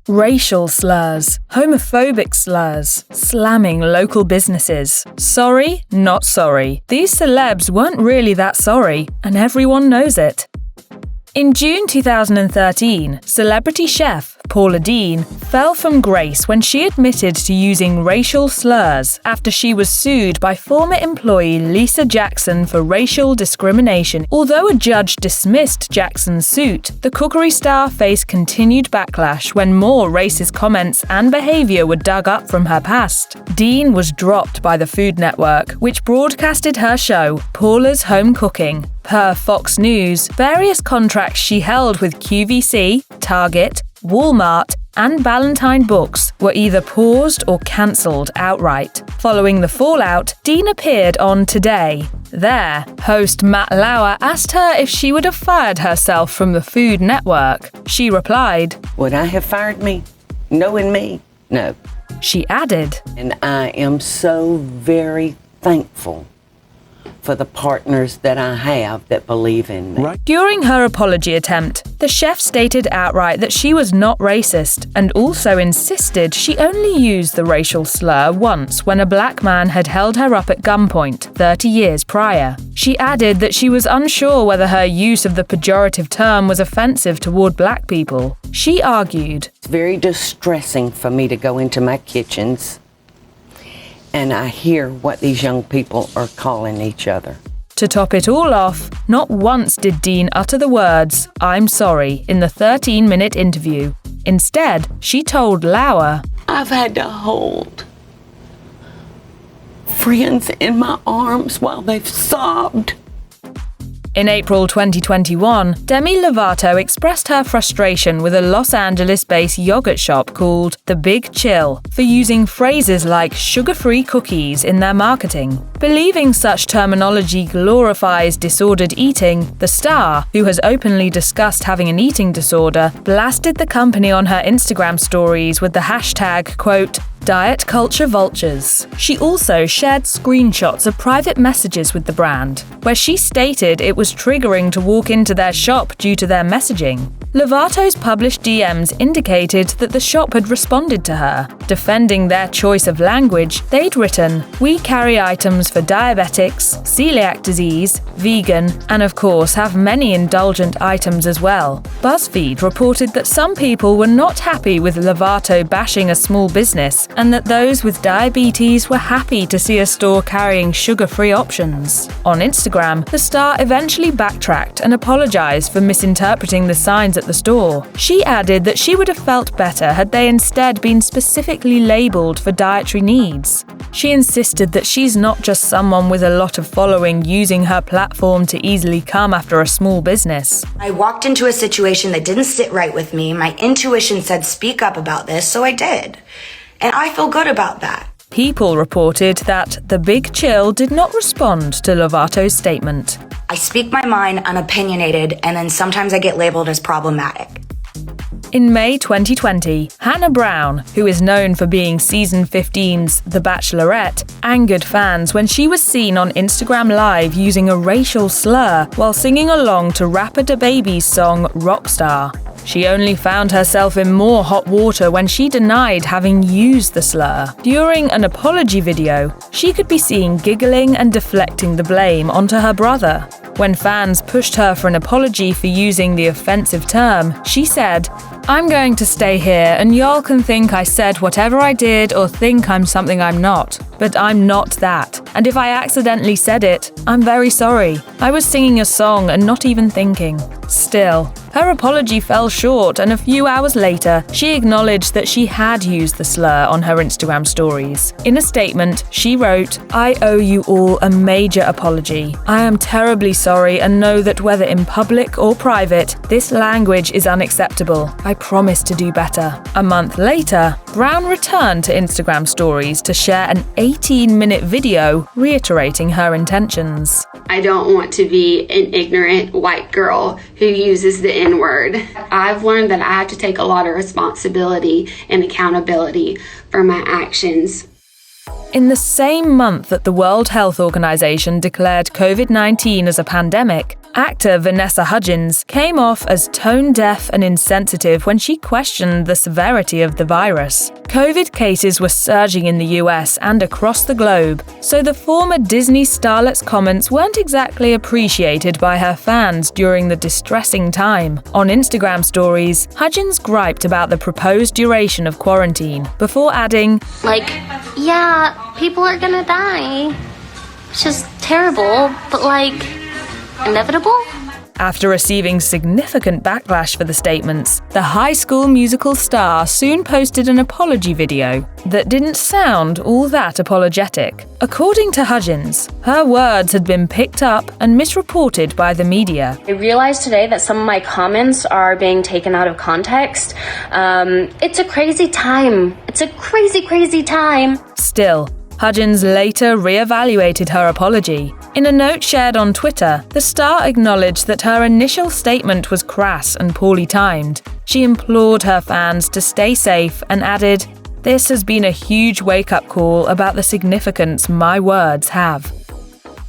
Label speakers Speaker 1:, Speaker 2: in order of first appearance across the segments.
Speaker 1: Racial slurs, homophobic slurs, slamming local businesses. Sorry, not sorry. These celebs weren't really that sorry, and everyone knows it. In June 2013, celebrity chef Paula Deen fell from grace when she admitted to using racial slurs after she was sued by former employee Lisa Jackson for racial discrimination. Although a judge dismissed Jackson's suit, the cookery star faced continued backlash when more racist comments and behavior were dug up from her past. Deen was dropped by the Food Network, which broadcasted her show, Paula's Home Cooking. Per Fox News, various contracts she held with QVC, Target, Walmart, and Ballantine Books were either paused or cancelled outright. Following the fallout, Deen appeared on Today. There, host Matt Lauer asked her if she would have fired herself from the Food Network. She replied,
Speaker 2: "Would I have fired me? Knowing me? No."
Speaker 1: She added,
Speaker 2: "And I am so very thankful for the partners that I have that believe in me."
Speaker 1: During her apology attempt, the chef stated outright that she was not racist and also insisted she only used the racial slur once when a black man had held her up at gunpoint 30 years prior. She added that she was unsure whether her use of the pejorative term was offensive toward black people. She argued,
Speaker 2: "It's very distressing for me to go into my kitchens and I hear what these young people are calling each other."
Speaker 1: To top it all off, not once did Deen utter the words, "I'm sorry," in the 13-minute interview. Instead, she told Lauer,
Speaker 2: "I've had to hold friends in my arms while they've sobbed."
Speaker 1: In April 2021, Demi Lovato expressed her frustration with a Los Angeles-based yogurt shop called The Big Chill for using phrases like sugar-free cookies in their marketing. Believing such terminology glorifies disordered eating, the star, who has openly discussed having an eating disorder, blasted the company on her Instagram stories with the hashtag, quote, "Diet Culture Vultures." She also shared screenshots of private messages with the brand, where she stated it was triggering to walk into their shop due to their messaging. Lovato's published DMs indicated that the shop had responded to her. Defending their choice of language, they'd written, "We carry items for diabetics, celiac disease, vegan, and of course have many indulgent items as well." BuzzFeed reported that some people were not happy with Lovato bashing a small business, and that those with diabetes were happy to see a store carrying sugar-free options. On Instagram, the star eventually backtracked and apologized for misinterpreting the signs at the store. She added that she would have felt better had they instead been specifically labeled for dietary needs. She insisted that she's not just someone with a lot of following using her platform to easily come after a small business.
Speaker 3: "I walked into a situation that didn't sit right with me. My intuition said speak up about this, so I did. And I feel good about that."
Speaker 1: People reported that The Big Chill did not respond to Lovato's statement.
Speaker 3: "I speak my mind, I'm opinionated, and then sometimes I get labeled as problematic."
Speaker 1: In May 2020, Hannah Brown, who is known for being Season 15's The Bachelorette, angered fans when she was seen on Instagram Live using a racial slur while singing along to rapper DaBaby's song Rockstar. She only found herself in more hot water when she denied having used the slur. During an apology video, she could be seen giggling and deflecting the blame onto her brother. When fans pushed her for an apology for using the offensive term, she said, "I'm going to stay here and y'all can think I said whatever I did or think I'm something I'm not. But I'm not that. And if I accidentally said it, I'm very sorry. I was singing a song and not even thinking." Still, her apology fell short, and a few hours later, she acknowledged that she had used the slur on her Instagram stories. In a statement, she wrote, "I owe you all a major apology. I am terribly sorry and know that whether in public or private, this language is unacceptable. I promise to do better." A month later, Brown returned to Instagram stories to share an 18-minute video reiterating her intentions.
Speaker 4: "I don't want to be an ignorant white girl who uses the N-word. I've learned that I have to take a lot of responsibility and accountability for my actions."
Speaker 1: In the same month that the World Health Organization declared COVID-19 as a pandemic, Actor Vanessa Hudgens came off as tone-deaf and insensitive when she questioned the severity of the virus. COVID cases were surging in the US and across the globe, so the former Disney starlet's comments weren't exactly appreciated by her fans during the distressing time. On Instagram stories, Hudgens griped about the proposed duration of quarantine, before adding,
Speaker 5: yeah, people are gonna die. It's just terrible, but inevitable?
Speaker 1: After receiving significant backlash for the statements, the High School Musical star soon posted an apology video that didn't sound all that apologetic. According to Hudgens, her words had been picked up and misreported by the media.
Speaker 5: I realized today that some of my comments are being taken out of context. It's a crazy time. It's a crazy, crazy time.
Speaker 1: Still, Hudgens later re-evaluated her apology. In a note shared on Twitter, the star acknowledged that her initial statement was crass and poorly timed. She implored her fans to stay safe and added, "This has been a huge wake-up call about the significance my words have."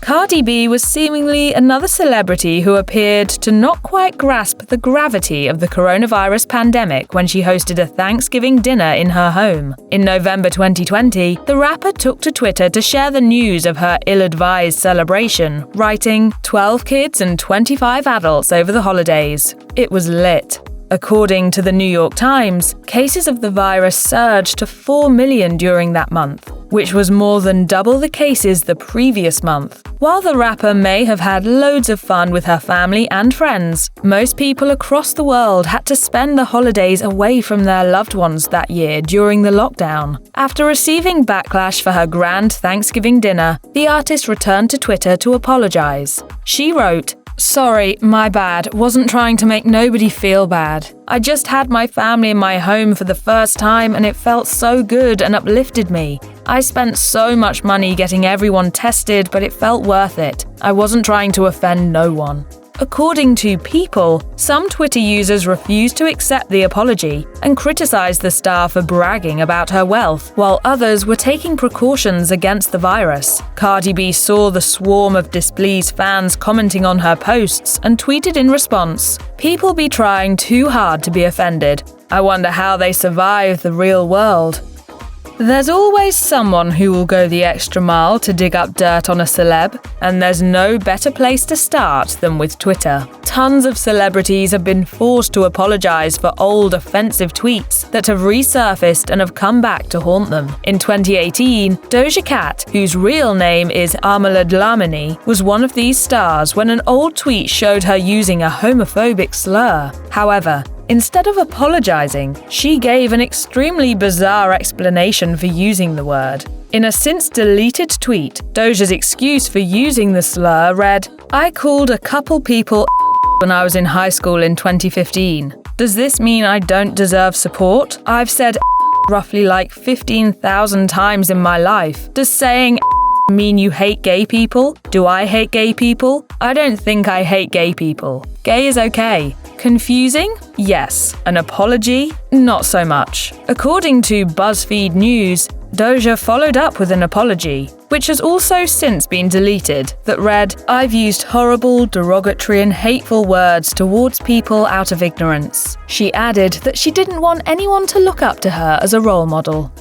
Speaker 1: Cardi B was seemingly another celebrity who appeared to not quite grasp the gravity of the coronavirus pandemic when she hosted a Thanksgiving dinner in her home. In November 2020, the rapper took to Twitter to share the news of her ill-advised celebration, writing, 12 kids and 25 adults over the holidays. It was lit. According to the New York Times, cases of the virus surged to 4 million during that month, which was more than double the cases the previous month. While the rapper may have had loads of fun with her family and friends, most people across the world had to spend the holidays away from their loved ones that year during the lockdown. After receiving backlash for her grand Thanksgiving dinner, the artist returned to Twitter to apologize. She wrote, "Sorry, my bad. Wasn't trying to make nobody feel bad. I just had my family in my home for the first time and it felt so good and uplifted me. I spent so much money getting everyone tested, but it felt worth it. I wasn't trying to offend no one." According to People, some Twitter users refused to accept the apology and criticized the star for bragging about her wealth, while others were taking precautions against the virus. Cardi B saw the swarm of displeased fans commenting on her posts and tweeted in response, "People be trying too hard to be offended. I wonder how they survive the real world." There's always someone who will go the extra mile to dig up dirt on a celeb, and there's no better place to start than with Twitter. Tons of celebrities have been forced to apologize for old offensive tweets that have resurfaced and have come back to haunt them. In 2018, Doja Cat, whose real name is Amala Dlamini, was one of these stars when an old tweet showed her using a homophobic slur. However, instead of apologizing, she gave an extremely bizarre explanation for using the word. In a since-deleted tweet, Doja's excuse for using the slur read, "I called a couple people when I was in high school in 2015. Does this mean I don't deserve support? I've said roughly 15,000 times in my life. Does saying mean you hate gay people? Do I hate gay people? I don't think I hate gay people. Gay is okay." Confusing? Yes. An apology? Not so much. According to BuzzFeed News, Doja followed up with an apology, which has also since been deleted, that read, "I've used horrible, derogatory and hateful words towards people out of ignorance." She added that she didn't want anyone to look up to her as a role model.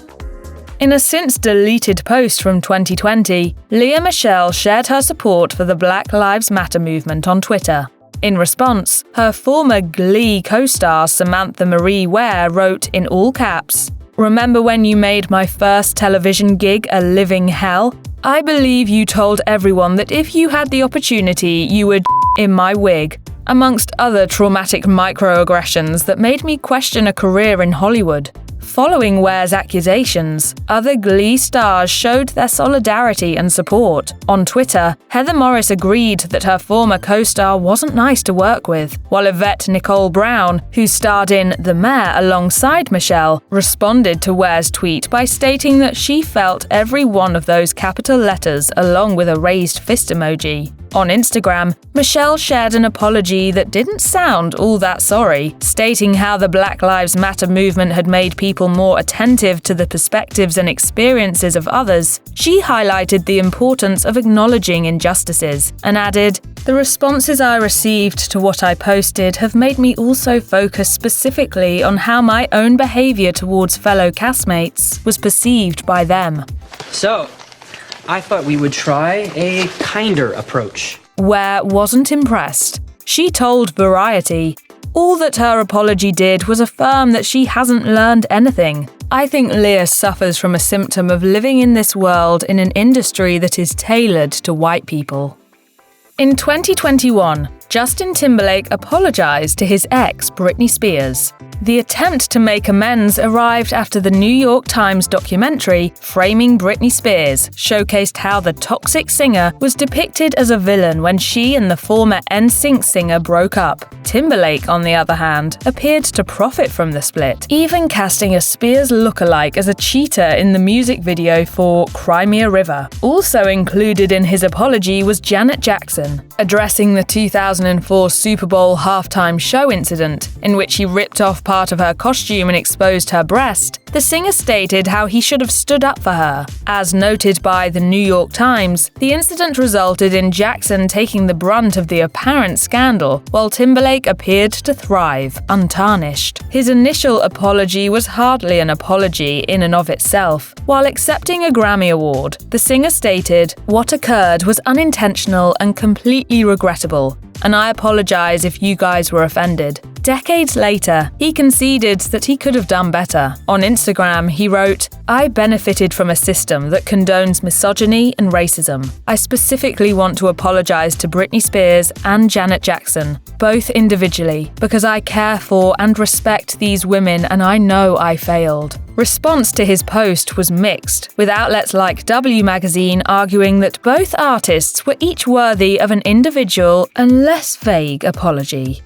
Speaker 1: In a since-deleted post from 2020, Lea Michele shared her support for the Black Lives Matter movement on Twitter. In response, her former Glee co-star Samantha Marie Ware wrote in all caps, "Remember when you made my first television gig a living hell? I believe you told everyone that if you had the opportunity, you would in my wig," amongst other traumatic microaggressions that made me question a career in Hollywood. Following Ware's accusations, other Glee stars showed their solidarity and support. On Twitter, Heather Morris agreed that her former co-star wasn't nice to work with, while Yvette Nicole Brown, who starred in The Mayor alongside Michelle, responded to Ware's tweet by stating that she felt every one of those capital letters along with a raised fist emoji. On Instagram, Michele shared an apology that didn't sound all that sorry, stating how the Black Lives Matter movement had made people more attentive to the perspectives and experiences of others. She highlighted the importance of acknowledging injustices and added, "The responses I received to what I posted have made me also focus specifically on how my own behavior towards fellow castmates was perceived by them."
Speaker 6: So, I thought we would try a kinder approach.
Speaker 1: Ware wasn't impressed. She told Variety, "All that her apology did was affirm that she hasn't learned anything. I think Lea suffers from a symptom of living in this world in an industry that is tailored to white people." In 2021, Justin Timberlake apologized to his ex, Britney Spears. The attempt to make amends arrived after the New York Times documentary Framing Britney Spears showcased how the toxic singer was depicted as a villain when she and the former NSYNC singer broke up. Timberlake, on the other hand, appeared to profit from the split, even casting a Spears lookalike as a cheater in the music video for Cry Me a River. Also included in his apology was Janet Jackson, addressing the 2004 Super Bowl halftime show incident, in which he ripped off part of her costume and exposed her breast. The singer stated how he should have stood up for her. As noted by the New York Times, the incident resulted in Jackson taking the brunt of the apparent scandal, while Timberlake appeared to thrive, untarnished. His initial apology was hardly an apology in and of itself. While accepting a Grammy Award, the singer stated, "What occurred was unintentional and completely regrettable, and I apologize if you guys were offended." Decades later, he conceded that he could have done better. On Instagram, he wrote, "I benefited from a system that condones misogyny and racism. I specifically want to apologize to Britney Spears and Janet Jackson, both individually, because I care for and respect these women and I know I failed." Response to his post was mixed, with outlets like W Magazine arguing that both artists were each worthy of an individual and less vague apology.